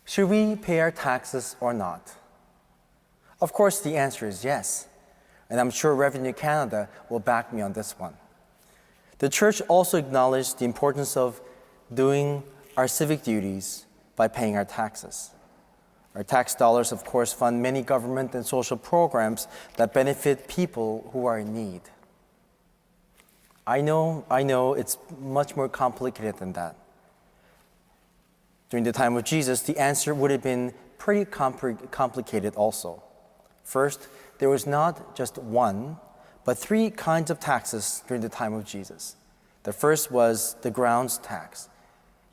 Should we pay our taxes or not? Of course, the answer is yes, and I'm sure Revenue Canada will back me on this one. The Church also acknowledged the importance of doing our civic duties by paying our taxes. Our tax dollars, of course, fund many government and social programs that benefit people who are in need. I know it's much more complicated than that. During the time of Jesus, the answer would have been pretty complicated also. First, there was not just one, but three kinds of taxes during the time of Jesus. The first was the grounds tax.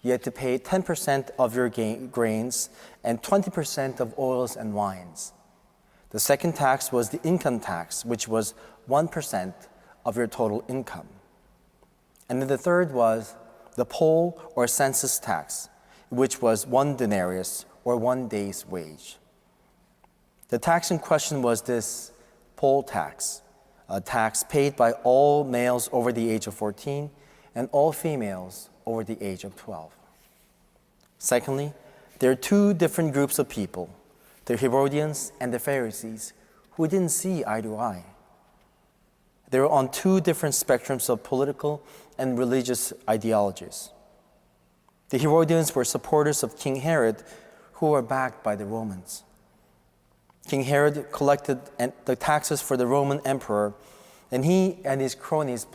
You had to pay 10% of your grains and 20% of oils and wines. The second tax was the income tax, which was 1% of your total income. And then the third was the poll or census tax, which was 1 denarius or 1 day's wage. The tax in question was this poll tax, a tax paid by all males over the age of 14 and all females over the age of 12. Secondly, there are two different groups of people, the Herodians and the Pharisees, who didn't see eye to eye. They were on two different spectrums of political and religious ideologies. The Herodians were supporters of King Herod, who were backed by the Romans. King Herod collected the taxes for the Roman emperor, and he and his cronies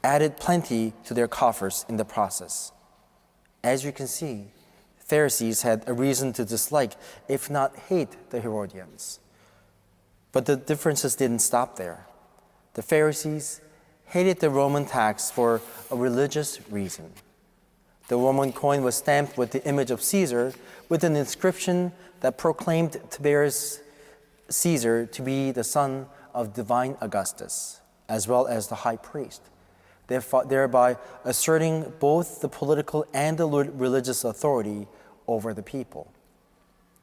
added plenty to their coffers in the process. As you can see, Pharisees had a reason to dislike, if not hate, the Herodians. But the differences didn't stop there. The Pharisees hated the Roman tax for a religious reason. The Roman coin was stamped with the image of Caesar with an inscription that proclaimed Tiberius Caesar to be the son of divine Augustus, as well as the high priest, thereby asserting both the political and the religious authority over the people.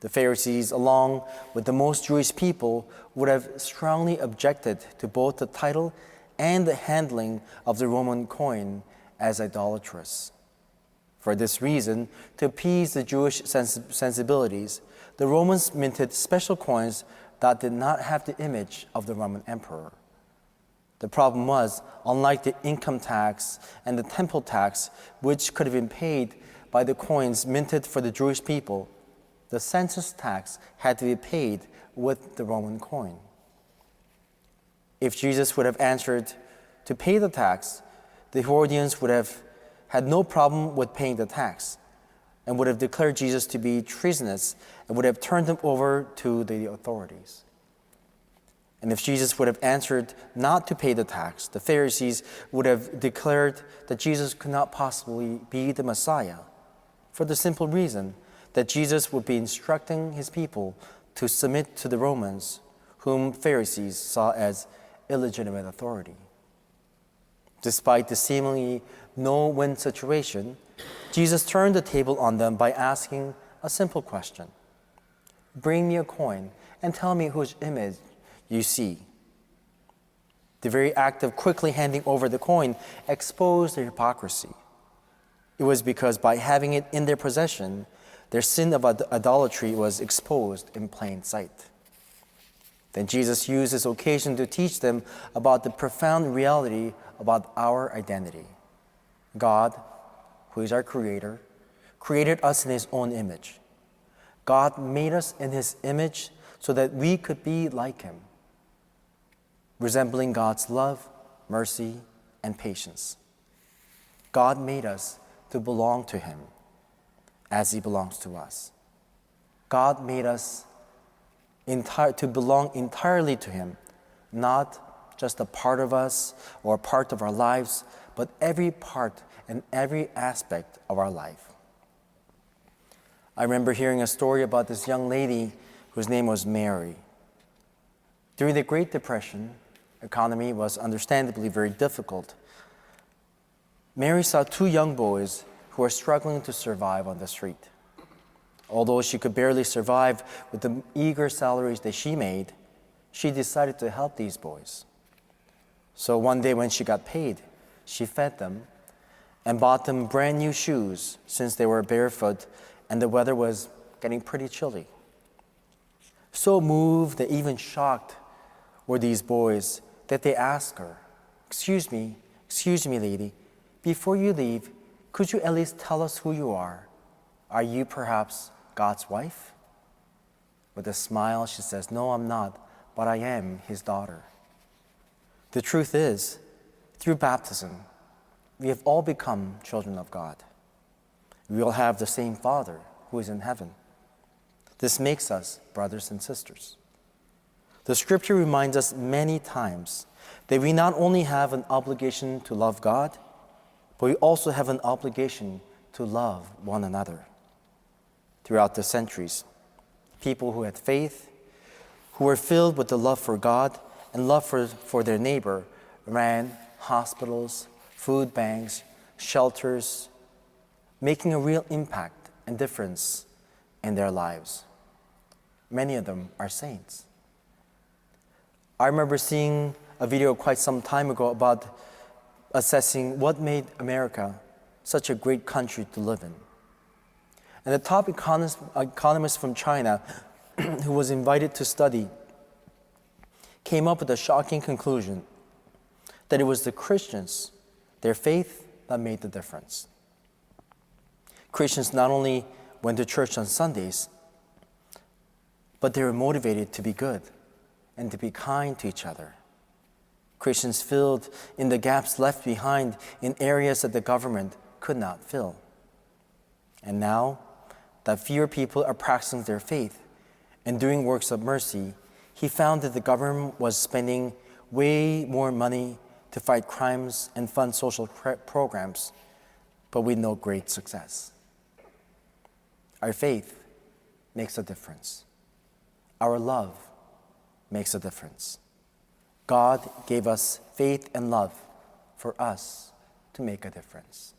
The Pharisees, along with the most Jewish people, would have strongly objected to both the title and the handling of the Roman coin as idolatrous. For this reason, to appease the Jewish sensibilities, the Romans minted special coins that did not have the image of the Roman emperor. The problem was, unlike the income tax and the temple tax, which could have been paid by the coins minted for the Jewish people, the census tax had to be paid with the Roman coin. If Jesus would have answered to pay the tax, the Herodians would have had no problem with paying the tax and would have declared Jesus to be treasonous and would have turned him over to the authorities. And if Jesus would have answered not to pay the tax, the Pharisees would have declared that Jesus could not possibly be the Messiah, for the simple reason that Jesus would be instructing his people to submit to the Romans, whom Pharisees saw as illegitimate authority. Despite the seemingly no-win situation, Jesus turned the table on them by asking a simple question. Bring me a coin and tell me whose image you see. The very act of quickly handing over the coin exposed their hypocrisy. It was because by having it in their possession, their sin of idolatry was exposed in plain sight. Then Jesus used this occasion to teach them about the profound reality about our identity. God, who is our Creator, created us in His own image. God made us in His image so that we could be like Him, resembling God's love, mercy, and patience. God made us to belong to Him as He belongs to us. God made us to belong entirely to Him, not just a part of us or a part of our lives, but every part and every aspect of our life. I remember hearing a story about this young lady whose name was Mary. During the Great Depression, economy was understandably very difficult. Mary saw two young boys who were struggling to survive on the street. Although she could barely survive with the meager salaries that she made, she decided to help these boys. So one day when she got paid, she fed them and bought them brand new shoes since they were barefoot and the weather was getting pretty chilly. So moved and even shocked were these boys that they asked her, excuse me, lady, before you leave, could you at least tell us who you are? Are you perhaps God's wife?" With a smile, she says, "No, I'm not, but I am his daughter." The truth is, through baptism, we have all become children of God. We all have the same Father who is in heaven. This makes us brothers and sisters. The scripture reminds us many times that we not only have an obligation to love God, but we also have an obligation to love one another. Throughout the centuries, people who had faith, who were filled with the love for God and love for their neighbor, ran hospitals, food banks, shelters, making a real impact and difference in their lives. Many of them are saints. I remember seeing a video quite some time ago about assessing what made America such a great country to live in. And the top economist from China, who was invited to study, came up with a shocking conclusion that it was the Christians, their faith, that made the difference. Christians not only went to church on Sundays, but they were motivated to be good and to be kind to each other. Christians filled in the gaps left behind in areas that the government could not fill. And now that fewer people are practicing their faith and doing works of mercy, he found that the government was spending way more money to fight crimes and fund social programs, but with no great success. Our faith makes a difference. Our love makes a difference. God gave us faith and love for us to make a difference.